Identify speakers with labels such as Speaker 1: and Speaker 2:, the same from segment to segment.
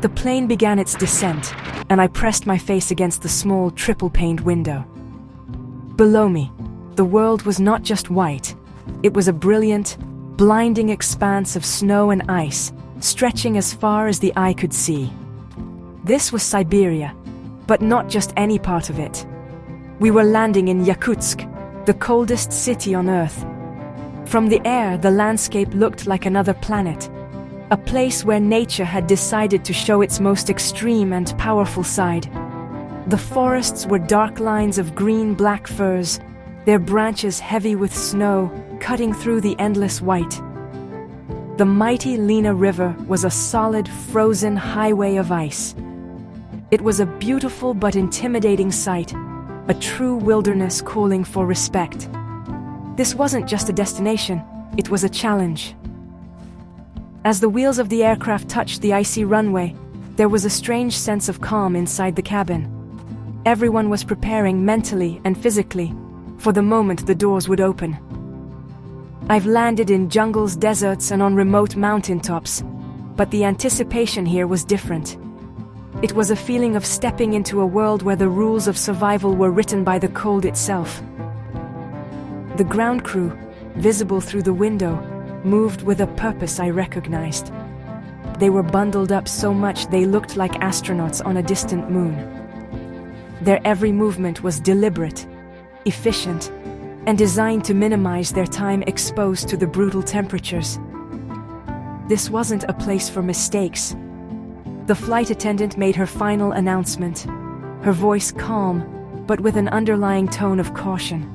Speaker 1: The plane began its descent, and I pressed my face against the small triple-paned window. Below me, the world was not just white. It was a brilliant, blinding expanse of snow and ice, stretching as far as the eye could see. This was Siberia, but not just any part of it. We were landing in Yakutsk, the coldest city on Earth. From the air, the landscape looked like another planet, a place where nature had decided to show its most extreme and powerful side. The forests were dark lines of green-black firs, their branches heavy with snow, cutting through the endless white. The mighty Lena River was a solid, frozen highway of ice. It was a beautiful but intimidating sight, a true wilderness calling for respect. This wasn't just a destination, it was a challenge. As the wheels of the aircraft touched the icy runway, there was a strange sense of calm inside the cabin. Everyone was preparing mentally and physically for the moment the doors would open. I've landed in jungles, deserts, and on remote mountaintops, but the anticipation here was different. It was a feeling of stepping into a world where the rules of survival were written by the cold itself. The ground crew, visible through the window, moved with a purpose I recognized. They were bundled up so much they looked like astronauts on a distant moon. Their every movement was deliberate, efficient, and designed to minimize their time exposed to the brutal temperatures. This wasn't a place for mistakes. The flight attendant made her final announcement, her voice calm, but with an underlying tone of caution.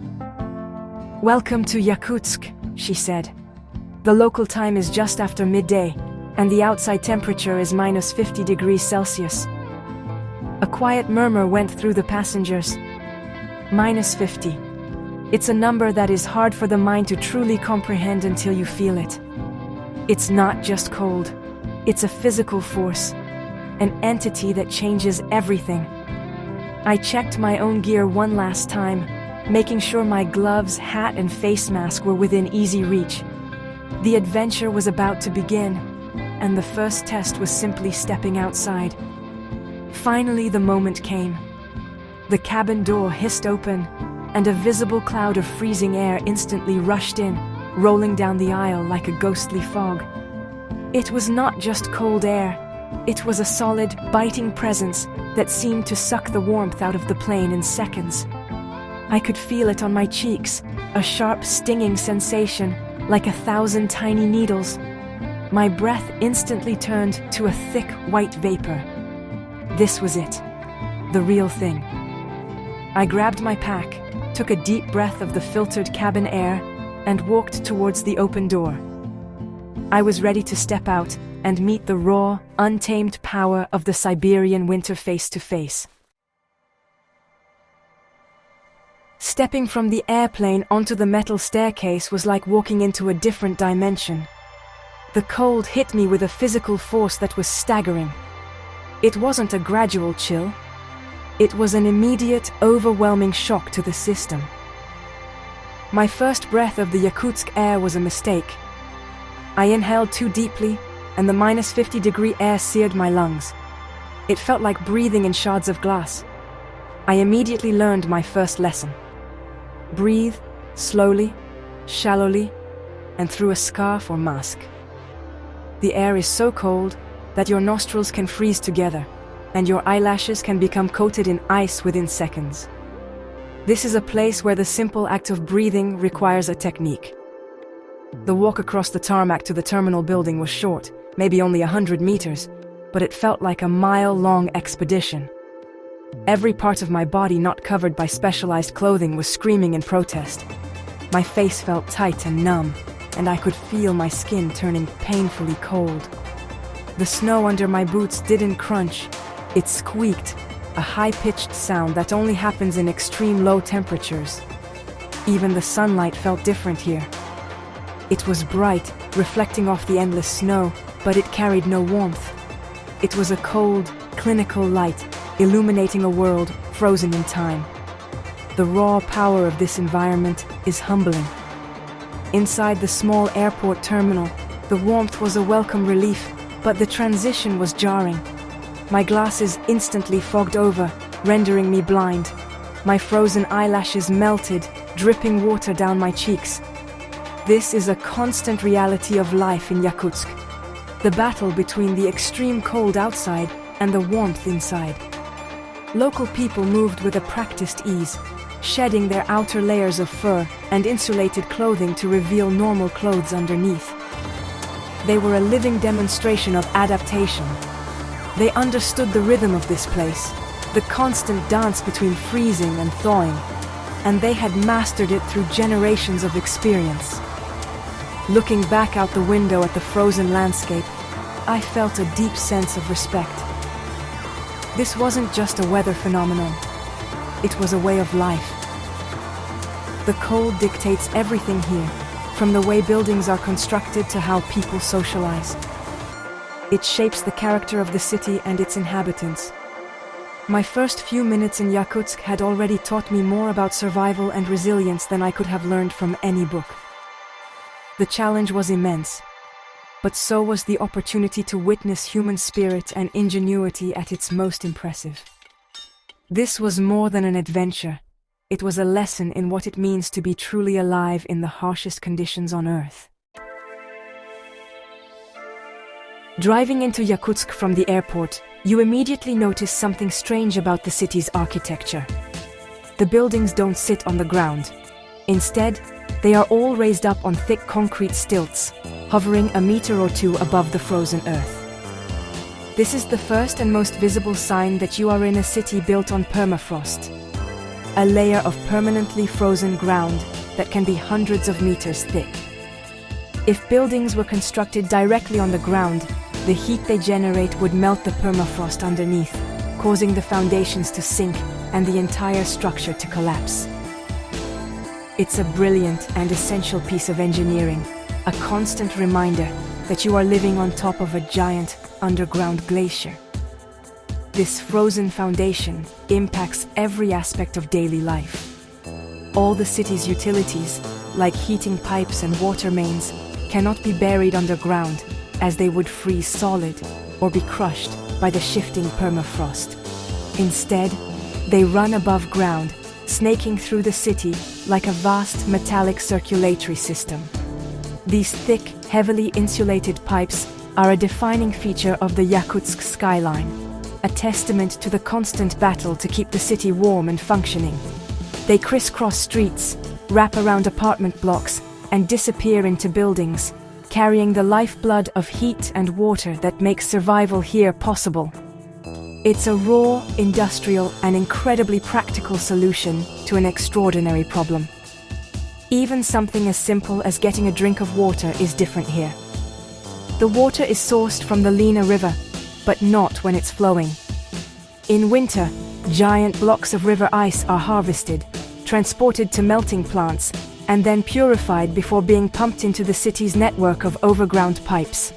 Speaker 1: "Welcome to Yakutsk," she said. "The local time is just after midday, and the outside temperature is minus 50 degrees Celsius." A quiet murmur went through the passengers. Minus 50. It's a number that is hard for the mind to truly comprehend until you feel it. It's not just cold. It's a physical force, an entity that changes everything. I checked my own gear one last time, making sure my gloves, hat, and face mask were within easy reach. The adventure was about to begin, and the first test was simply stepping outside. Finally, the moment came. The cabin door hissed open, and a visible cloud of freezing air instantly rushed in, rolling down the aisle like a ghostly fog. It was not just cold air. It was a solid, biting presence that seemed to suck the warmth out of the plane in seconds. I could feel it on my cheeks, a sharp, stinging sensation, like 1,000 tiny needles. My breath instantly turned to a thick, white vapor. This was it, the real thing. I grabbed my pack, took a deep breath of the filtered cabin air, and walked towards the open door. I was ready to step out and meet the raw, untamed power of the Siberian winter face to face. Stepping from the airplane onto the metal staircase was like walking into a different dimension. The cold hit me with a physical force that was staggering. It wasn't a gradual chill. It was an immediate, overwhelming shock to the system. My first breath of the Yakutsk air was a mistake. I inhaled too deeply, and the minus 50-degree air seared my lungs. It felt like breathing in shards of glass. I immediately learned my first lesson. Breathe slowly, shallowly, and through a scarf or mask. The air is so cold that your nostrils can freeze together, and your eyelashes can become coated in ice within seconds. This is a place where the simple act of breathing requires a technique. The walk across the tarmac to the terminal building was short, maybe only 100 meters, but it felt like a mile-long expedition. Every part of my body not covered by specialized clothing was screaming in protest. My face felt tight and numb, and I could feel my skin turning painfully cold. The snow under my boots didn't crunch, it squeaked, a high-pitched sound that only happens in extreme low temperatures. Even the sunlight felt different here. It was bright, reflecting off the endless snow, but it carried no warmth. It was a cold, clinical light, illuminating a world frozen in time. The raw power of this environment is humbling. Inside the small airport terminal, the warmth was a welcome relief, but the transition was jarring. My glasses instantly fogged over, rendering me blind. My frozen eyelashes melted, dripping water down my cheeks. This is a constant reality of life in Yakutsk. The battle between the extreme cold outside and the warmth inside. Local people moved with a practiced ease, shedding their outer layers of fur and insulated clothing to reveal normal clothes underneath. They were a living demonstration of adaptation. They understood the rhythm of this place, the constant dance between freezing and thawing, and they had mastered it through generations of experience. Looking back out the window at the frozen landscape, I felt a deep sense of respect. This wasn't just a weather phenomenon. It was a way of life. The cold dictates everything here, from the way buildings are constructed to how people socialize. It shapes the character of the city and its inhabitants. My first few minutes in Yakutsk had already taught me more about survival and resilience than I could have learned from any book. The challenge was immense, but so was the opportunity to witness human spirit and ingenuity at its most impressive. This was more than an adventure. It was a lesson in what it means to be truly alive in the harshest conditions on Earth. Driving into Yakutsk from the airport, you immediately notice something strange about the city's architecture. The buildings don't sit on the ground. Instead, they are all raised up on thick concrete stilts, hovering a meter or two above the frozen earth. This is the first and most visible sign that you are in a city built on permafrost, a layer of permanently frozen ground that can be hundreds of meters thick. If buildings were constructed directly on the ground, the heat they generate would melt the permafrost underneath, causing the foundations to sink and the entire structure to collapse. It's a brilliant and essential piece of engineering, a constant reminder that you are living on top of a giant underground glacier. This frozen foundation impacts every aspect of daily life. All the city's utilities, like heating pipes and water mains, cannot be buried underground, as they would freeze solid or be crushed by the shifting permafrost. Instead, they run above ground, snaking through the city like a vast metallic circulatory system. These thick, heavily insulated pipes are a defining feature of the Yakutsk skyline, a testament to the constant battle to keep the city warm and functioning. They crisscross streets, wrap around apartment blocks, and disappear into buildings, carrying the lifeblood of heat and water that makes survival here possible. It's a raw, industrial, and incredibly practical solution to an extraordinary problem. Even something as simple as getting a drink of water is different here. The water is sourced from the Lena River, but not when it's flowing. In winter, giant blocks of river ice are harvested, transported to melting plants, and then purified before being pumped into the city's network of overground pipes.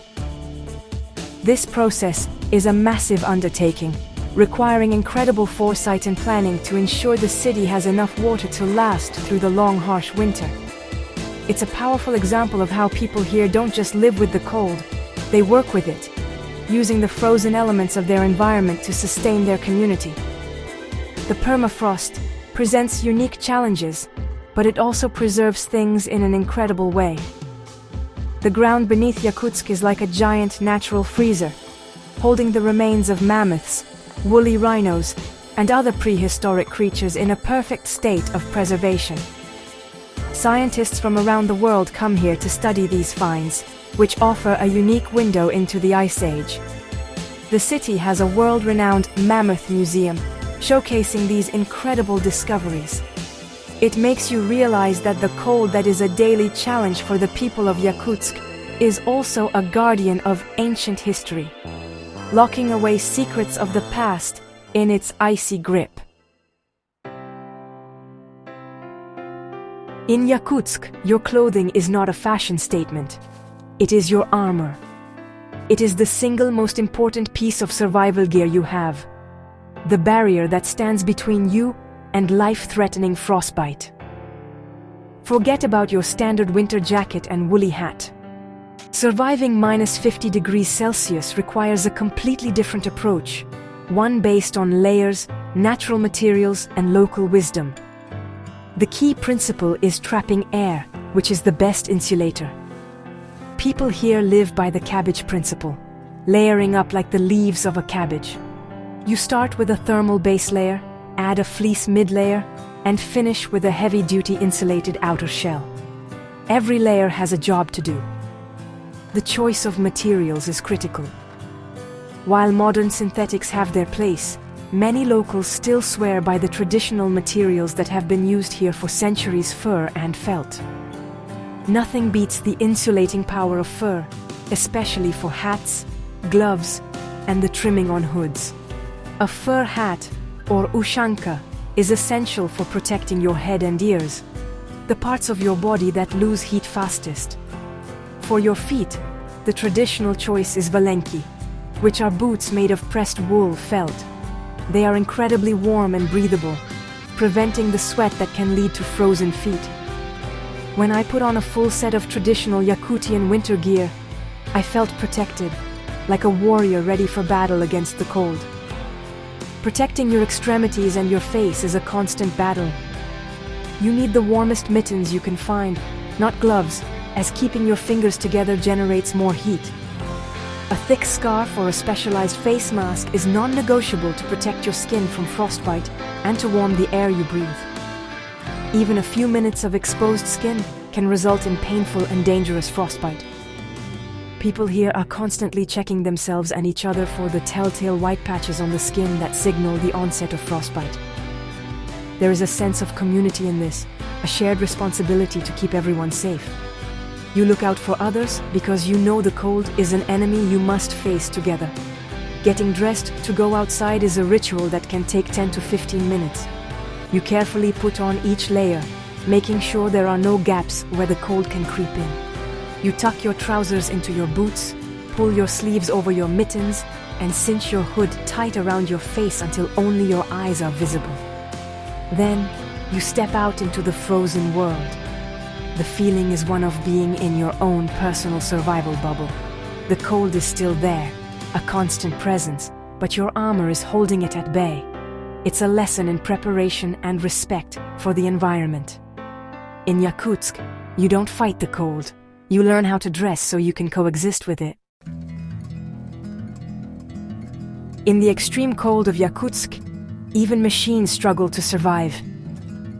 Speaker 1: This process is a massive undertaking, requiring incredible foresight and planning to ensure the city has enough water to last through the long, harsh winter. It's a powerful example of how people here don't just live with the cold, they work with it, using the frozen elements of their environment to sustain their community. The permafrost presents unique challenges, but it also preserves things in an incredible way. The ground beneath Yakutsk is like a giant natural freezer, holding the remains of mammoths, woolly rhinos, and other prehistoric creatures in a perfect state of preservation. Scientists from around the world come here to study these finds, which offer a unique window into the Ice Age. The city has a world-renowned mammoth museum, showcasing these incredible discoveries. It makes you realize that the cold that is a daily challenge for the people of Yakutsk is also a guardian of ancient history, locking away secrets of the past in its icy grip. In Yakutsk, your clothing is not a fashion statement. It is your armor. It is the single most important piece of survival gear you have, the barrier that stands between you and life-threatening frostbite. Forget about your standard winter jacket and woolly hat. Surviving minus 50 degrees Celsius requires a completely different approach, one based on layers, natural materials, and local wisdom. The key principle is trapping air, which is the best insulator. People here live by the cabbage principle, layering up like the leaves of a cabbage. You start with a thermal base layer, add a fleece mid-layer, and finish with a heavy-duty insulated outer shell. Every layer has a job to do. The choice of materials is critical. While modern synthetics have their place, many locals still swear by the traditional materials that have been used here for centuries: fur and felt. Nothing beats the insulating power of fur, especially for hats, gloves, and the trimming on hoods. A fur hat, or ushanka, is essential for protecting your head and ears, the parts of your body that lose heat fastest. For your feet, the traditional choice is valenki, which are boots made of pressed wool felt. They are incredibly warm and breathable, preventing the sweat that can lead to frozen feet. When I put on a full set of traditional Yakutian winter gear, I felt protected, like a warrior ready for battle against the cold. Protecting your extremities and your face is a constant battle. You need the warmest mittens you can find, not gloves, as keeping your fingers together generates more heat. A thick scarf or a specialized face mask is non-negotiable to protect your skin from frostbite and to warm the air you breathe. Even a few minutes of exposed skin can result in painful and dangerous frostbite. People here are constantly checking themselves and each other for the telltale white patches on the skin that signal the onset of frostbite. There is a sense of community in this, a shared responsibility to keep everyone safe. You look out for others because you know the cold is an enemy you must face together. Getting dressed to go outside is a ritual that can take 10 to 15 minutes. You carefully put on each layer, making sure there are no gaps where the cold can creep in. You tuck your trousers into your boots, pull your sleeves over your mittens, and cinch your hood tight around your face until only your eyes are visible. Then, you step out into the frozen world. The feeling is one of being in your own personal survival bubble. The cold is still there, a constant presence, but your armor is holding it at bay. It's a lesson in preparation and respect for the environment. In Yakutsk, you don't fight the cold. You learn how to dress so you can coexist with it. In the extreme cold of Yakutsk, even machines struggle to survive.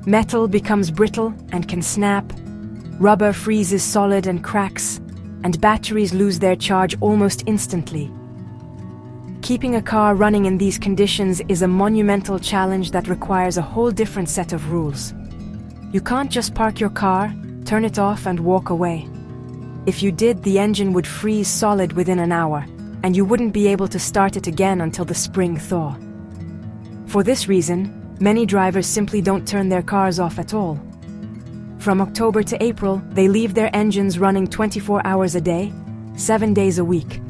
Speaker 1: Metal becomes brittle and can snap. Rubber freezes solid and cracks, and batteries lose their charge almost instantly. Keeping a car running in these conditions is a monumental challenge that requires a whole different set of rules. You can't just park your car, turn it off, and walk away. If you did, the engine would freeze solid within an hour, and you wouldn't be able to start it again until the spring thaw. For this reason, many drivers simply don't turn their cars off at all. From October to April, they leave their engines running 24 hours a day, 7 days a week.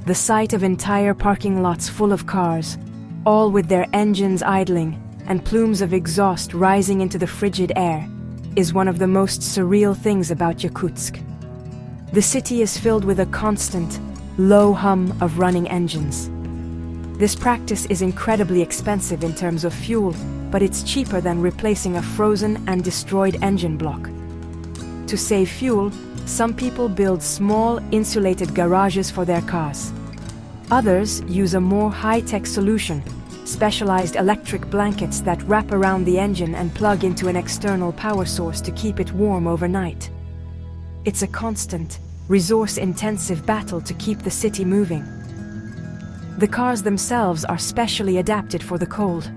Speaker 1: The sight of entire parking lots full of cars, all with their engines idling and plumes of exhaust rising into the frigid air, is one of the most surreal things about Yakutsk. The city is filled with a constant, low hum of running engines. This practice is incredibly expensive in terms of fuel, but it's cheaper than replacing a frozen and destroyed engine block. To save fuel, some people build small, insulated garages for their cars. Others use a more high-tech solution, specialized electric blankets that wrap around the engine and plug into an external power source to keep it warm overnight. It's a constant, resource-intensive battle to keep the city moving. The cars themselves are specially adapted for the cold.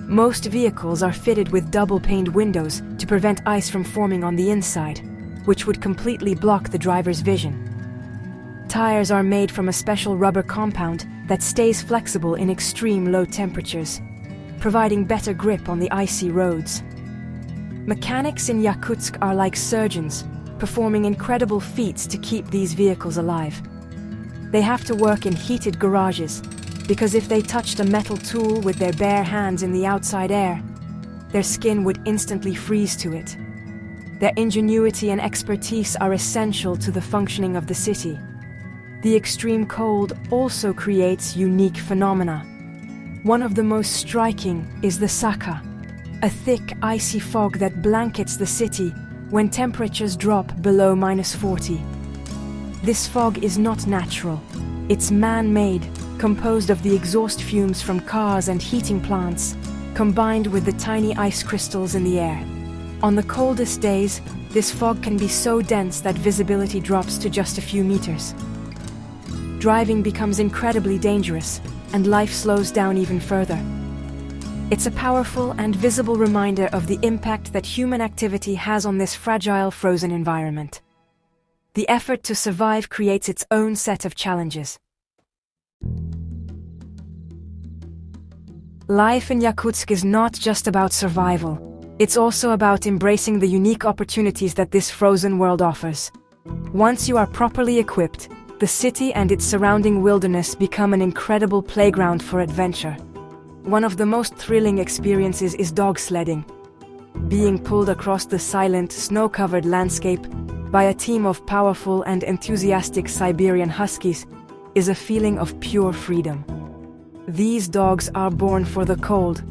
Speaker 1: Most vehicles are fitted with double-paned windows to prevent ice from forming on the inside, which would completely block the driver's vision. Tires are made from a special rubber compound that stays flexible in extreme low temperatures, providing better grip on the icy roads. Mechanics in Yakutsk are like surgeons, performing incredible feats to keep these vehicles alive. They have to work in heated garages, because if they touched a metal tool with their bare hands in the outside air, their skin would instantly freeze to it. Their ingenuity and expertise are essential to the functioning of the city. The extreme cold also creates unique phenomena. One of the most striking is the Saka, a thick, icy fog that blankets the city when temperatures drop below -40. This fog is not natural. It's man-made, composed of the exhaust fumes from cars and heating plants, combined with the tiny ice crystals in the air. On the coldest days, this fog can be so dense that visibility drops to just a few meters. Driving becomes incredibly dangerous, and life slows down even further. It's a powerful and visible reminder of the impact that human activity has on this fragile frozen environment. The effort to survive creates its own set of challenges. Life in Yakutsk is not just about survival. It's also about embracing the unique opportunities that this frozen world offers. Once you are properly equipped, the city and its surrounding wilderness become an incredible playground for adventure. One of the most thrilling experiences is dog sledding. Being pulled across the silent, snow-covered landscape by a team of powerful and enthusiastic Siberian huskies is a feeling of pure freedom. These dogs are born for the cold.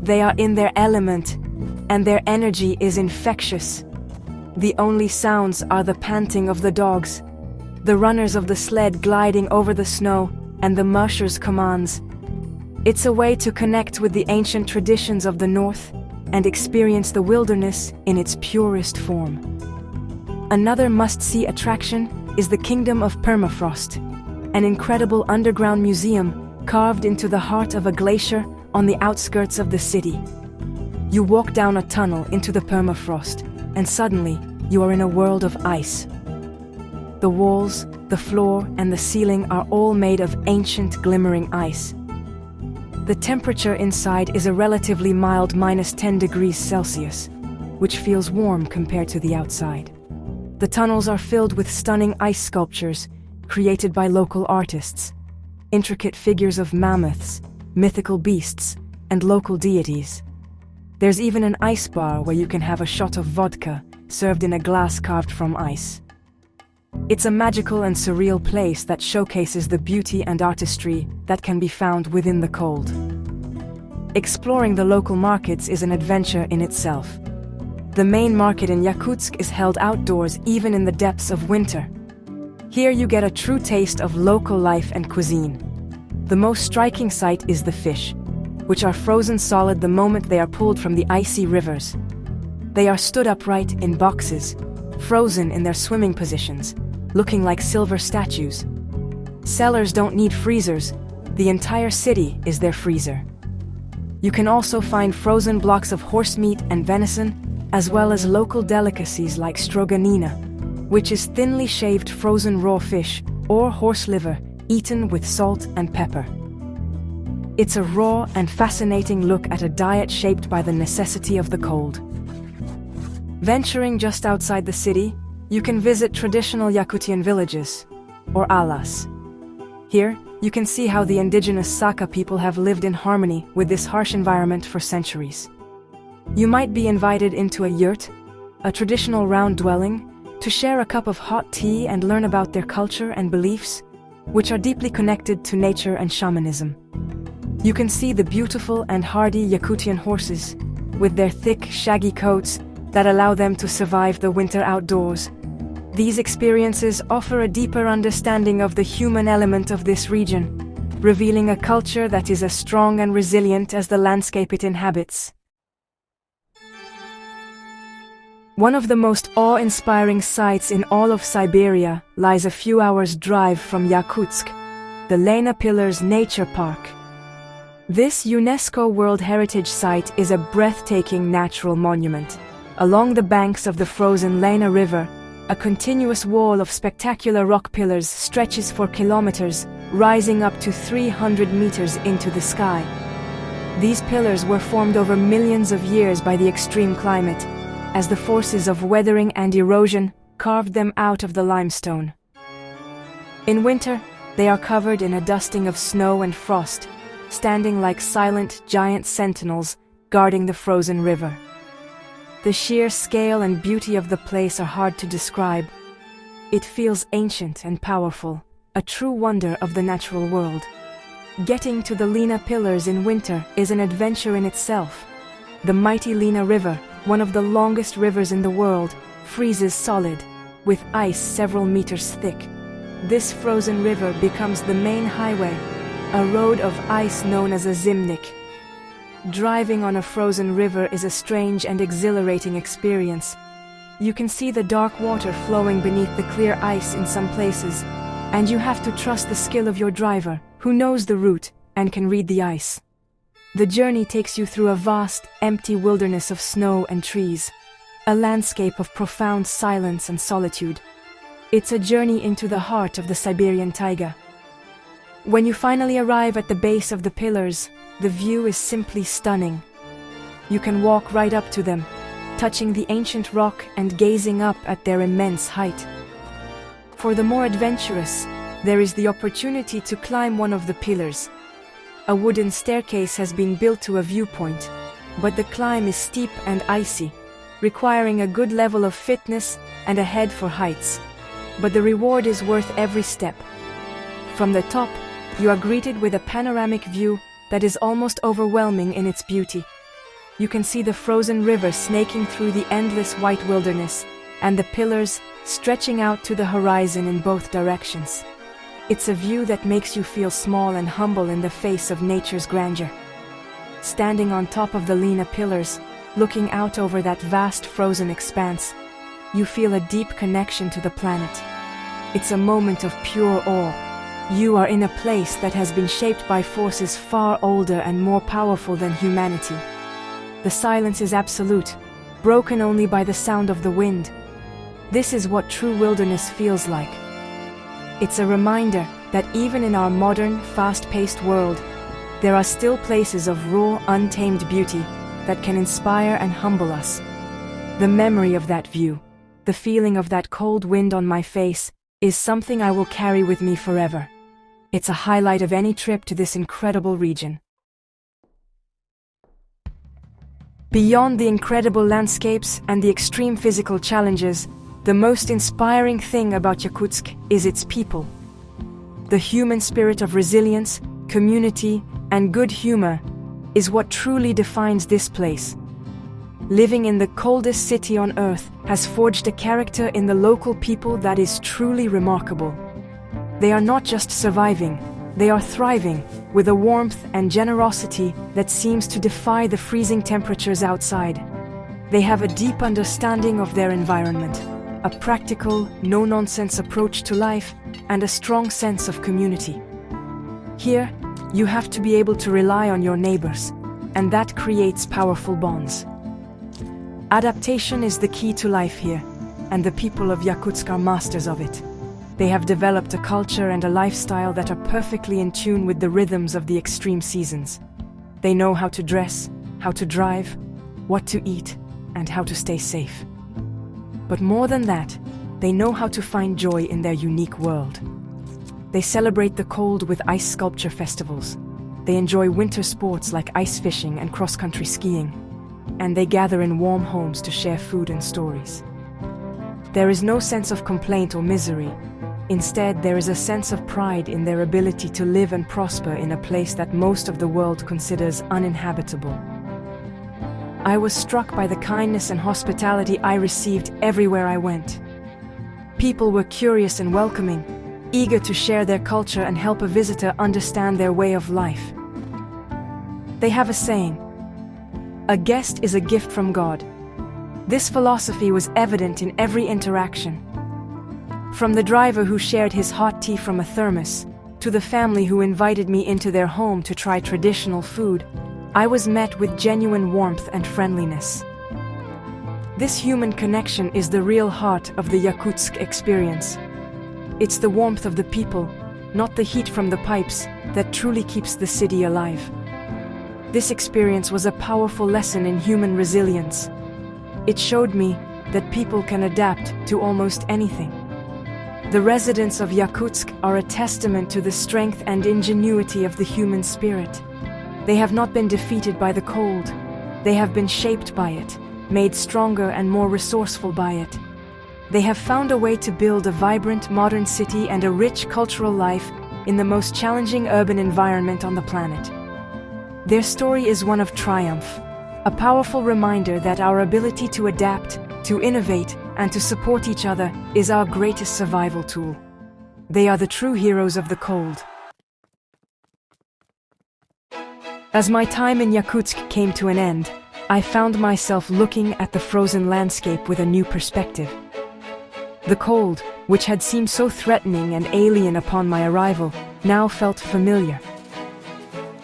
Speaker 1: They are in their element, and their energy is infectious. The only sounds are the panting of the dogs, the runners of the sled gliding over the snow, and the musher's commands. It's a way to connect with the ancient traditions of the North and experience the wilderness in its purest form. Another must-see attraction is the Kingdom of Permafrost, an incredible underground museum carved into the heart of a glacier on the outskirts of the city. You walk down a tunnel into the permafrost, and suddenly you are in a world of ice. The walls, the floor, and the ceiling are all made of ancient, glimmering ice. The temperature inside is a relatively mild -10 degrees Celsius, which feels warm compared to the outside. The tunnels are filled with stunning ice sculptures created by local artists, intricate figures of mammoths, mythical beasts, and local deities. There's even an ice bar where you can have a shot of vodka served in a glass carved from ice. It's a magical and surreal place that showcases the beauty and artistry that can be found within the cold. Exploring the local markets is an adventure in itself. The main market in Yakutsk is held outdoors even in the depths of winter. Here you get a true taste of local life and cuisine. The most striking sight is the fish, which are frozen solid the moment they are pulled from the icy rivers. They are stood upright in boxes, frozen in their swimming positions, looking like silver statues. Sellers don't need freezers. The entire city is their freezer. You can also find frozen blocks of horse meat and venison, as well as local delicacies like stroganina, which is thinly shaved frozen raw fish or horse liver eaten with salt and pepper. It's a raw and fascinating look at a diet shaped by the necessity of the cold. Venturing just outside the city, you can visit traditional Yakutian villages, or alas. Here, you can see how the indigenous Saka people have lived in harmony with this harsh environment for centuries. You might be invited into a yurt, a traditional round dwelling, to share a cup of hot tea and learn about their culture and beliefs, which are deeply connected to nature and shamanism. You can see the beautiful and hardy Yakutian horses, with their thick, shaggy coats that allow them to survive the winter outdoors. These experiences offer a deeper understanding of the human element of this region, revealing a culture that is as strong and resilient as the landscape it inhabits. One of the most awe-inspiring sights in all of Siberia lies a few hours' drive from Yakutsk, the Lena Pillars Nature Park. This UNESCO World Heritage Site is a breathtaking natural monument. Along the banks of the frozen Lena River, a continuous wall of spectacular rock pillars stretches for kilometers, rising up to 300 meters into the sky. These pillars were formed over millions of years by the extreme climate, as the forces of weathering and erosion carved them out of the limestone. In winter, they are covered in a dusting of snow and frost, standing like silent giant sentinels guarding the frozen river. The sheer scale and beauty of the place are hard to describe. It feels ancient and powerful, a true wonder of the natural world. Getting to the Lena Pillars in winter is an adventure in itself. The mighty Lena River, one of the longest rivers in the world, freezes solid, with ice several meters thick. This frozen river becomes the main highway, a road of ice known as a Zimnik. Driving on a frozen river is a strange and exhilarating experience. You can see the dark water flowing beneath the clear ice in some places, and you have to trust the skill of your driver, who knows the route and can read the ice. The journey takes you through a vast, empty wilderness of snow and trees, a landscape of profound silence and solitude. It's a journey into the heart of the Siberian taiga. When you finally arrive at the base of the pillars, the view is simply stunning. You can walk right up to them, touching the ancient rock and gazing up at their immense height. For the more adventurous, there is the opportunity to climb one of the pillars. A wooden staircase has been built to a viewpoint, but the climb is steep and icy, requiring a good level of fitness and a head for heights. But the reward is worth every step. From the top, you are greeted with a panoramic view that is almost overwhelming in its beauty. You can see the frozen river snaking through the endless white wilderness, and the pillars stretching out to the horizon in both directions. It's a view that makes you feel small and humble in the face of nature's grandeur. Standing on top of the Lena Pillars, looking out over that vast frozen expanse, you feel a deep connection to the planet. It's a moment of pure awe. You are in a place that has been shaped by forces far older and more powerful than humanity. The silence is absolute, broken only by the sound of the wind. This is what true wilderness feels like. It's a reminder that even in our modern, fast-paced world, there are still places of raw, untamed beauty that can inspire and humble us. The memory of that view, the feeling of that cold wind on my face, is something I will carry with me forever. It's a highlight of any trip to this incredible region. Beyond the incredible landscapes and the extreme physical challenges, the most inspiring thing about Yakutsk is its people. The human spirit of resilience, community, and good humor is what truly defines this place. Living in the coldest city on earth has forged a character in the local people that is truly remarkable. They are not just surviving, they are thriving, with a warmth and generosity that seems to defy the freezing temperatures outside. They have a deep understanding of their environment, a practical, no-nonsense approach to life, and a strong sense of community. Here, you have to be able to rely on your neighbors, and that creates powerful bonds. Adaptation is the key to life here, and the people of Yakutsk are masters of it. They have developed a culture and a lifestyle that are perfectly in tune with the rhythms of the extreme seasons. They know how to dress, how to drive, what to eat, and how to stay safe. But more than that, they know how to find joy in their unique world. They celebrate the cold with ice sculpture festivals. They enjoy winter sports like ice fishing and cross-country skiing. And they gather in warm homes to share food and stories. There is no sense of complaint or misery. Instead, there is a sense of pride in their ability to live and prosper in a place that most of the world considers uninhabitable. I was struck by the kindness and hospitality I received everywhere I went. People were curious and welcoming, eager to share their culture and help a visitor understand their way of life. They have a saying, "A guest is a gift from God." This philosophy was evident in every interaction. From the driver who shared his hot tea from a thermos, to the family who invited me into their home to try traditional food, I was met with genuine warmth and friendliness. This human connection is the real heart of the Yakutsk experience. It's the warmth of the people, not the heat from the pipes, that truly keeps the city alive. This experience was a powerful lesson in human resilience. It showed me that people can adapt to almost anything. The residents of Yakutsk are a testament to the strength and ingenuity of the human spirit. They have not been defeated by the cold. They have been shaped by it, made stronger and more resourceful by it. They have found a way to build a vibrant modern city and a rich cultural life in the most challenging urban environment on the planet. Their story is one of triumph, a powerful reminder that our ability to adapt, to innovate, and to support each other is our greatest survival tool. They are the true heroes of the cold. As my time in Yakutsk came to an end, I found myself looking at the frozen landscape with a new perspective. The cold, which had seemed so threatening and alien upon my arrival, now felt familiar.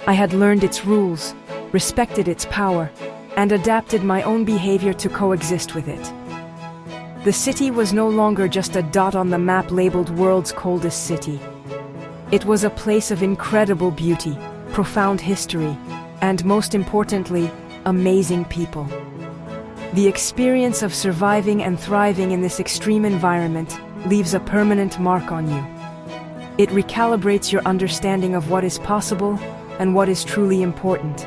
Speaker 1: I had learned its rules, respected its power, and adapted my own behavior to coexist with it. The city was no longer just a dot on the map labeled world's coldest city. It was a place of incredible beauty, profound history, and most importantly, amazing people. The experience of surviving and thriving in this extreme environment leaves a permanent mark on you. It recalibrates your understanding of what is possible and what is truly important.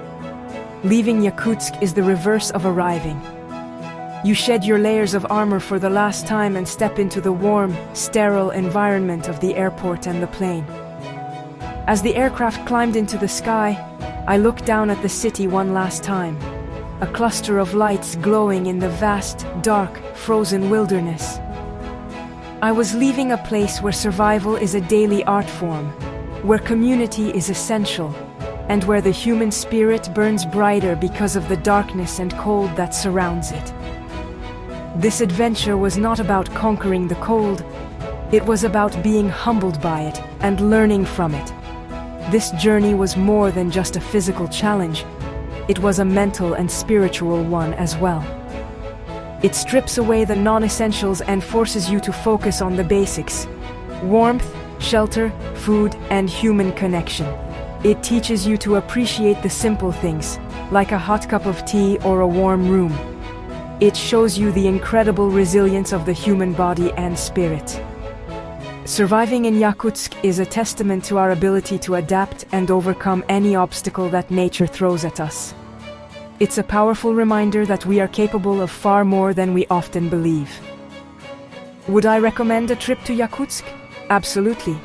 Speaker 1: Leaving Yakutsk is the reverse of arriving. You shed your layers of armor for the last time and step into the warm, sterile environment of the airport and the plane. As the aircraft climbed into the sky, I looked down at the city one last time, a cluster of lights glowing in the vast, dark, frozen wilderness. I was leaving a place where survival is a daily art form, where community is essential, and where the human spirit burns brighter because of the darkness and cold that surrounds it. This adventure was not about conquering the cold, it was about being humbled by it and learning from it. This journey was more than just a physical challenge, it was a mental and spiritual one as well. It strips away the non-essentials and forces you to focus on the basics: warmth, shelter, food, and human connection. It teaches you to appreciate the simple things, like a hot cup of tea or a warm room. It shows you the incredible resilience of the human body and spirit. Surviving in Yakutsk is a testament to our ability to adapt and overcome any obstacle that nature throws at us. It's a powerful reminder that we are capable of far more than we often believe. Would I recommend a trip to Yakutsk? Absolutely.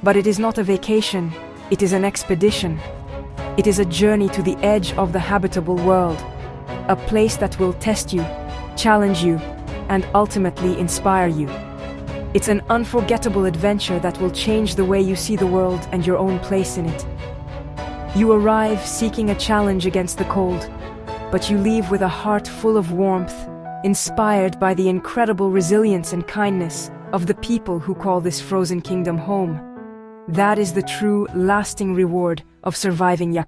Speaker 1: But it is not a vacation, it is an expedition. It is a journey to the edge of the habitable world, a place that will test you, challenge you, and ultimately inspire you. It's an unforgettable adventure that will change the way you see the world and your own place in it. You arrive seeking a challenge against the cold, but you leave with a heart full of warmth, inspired by the incredible resilience and kindness of the people who call this frozen kingdom home. That is the true, lasting reward of surviving Yakutsk.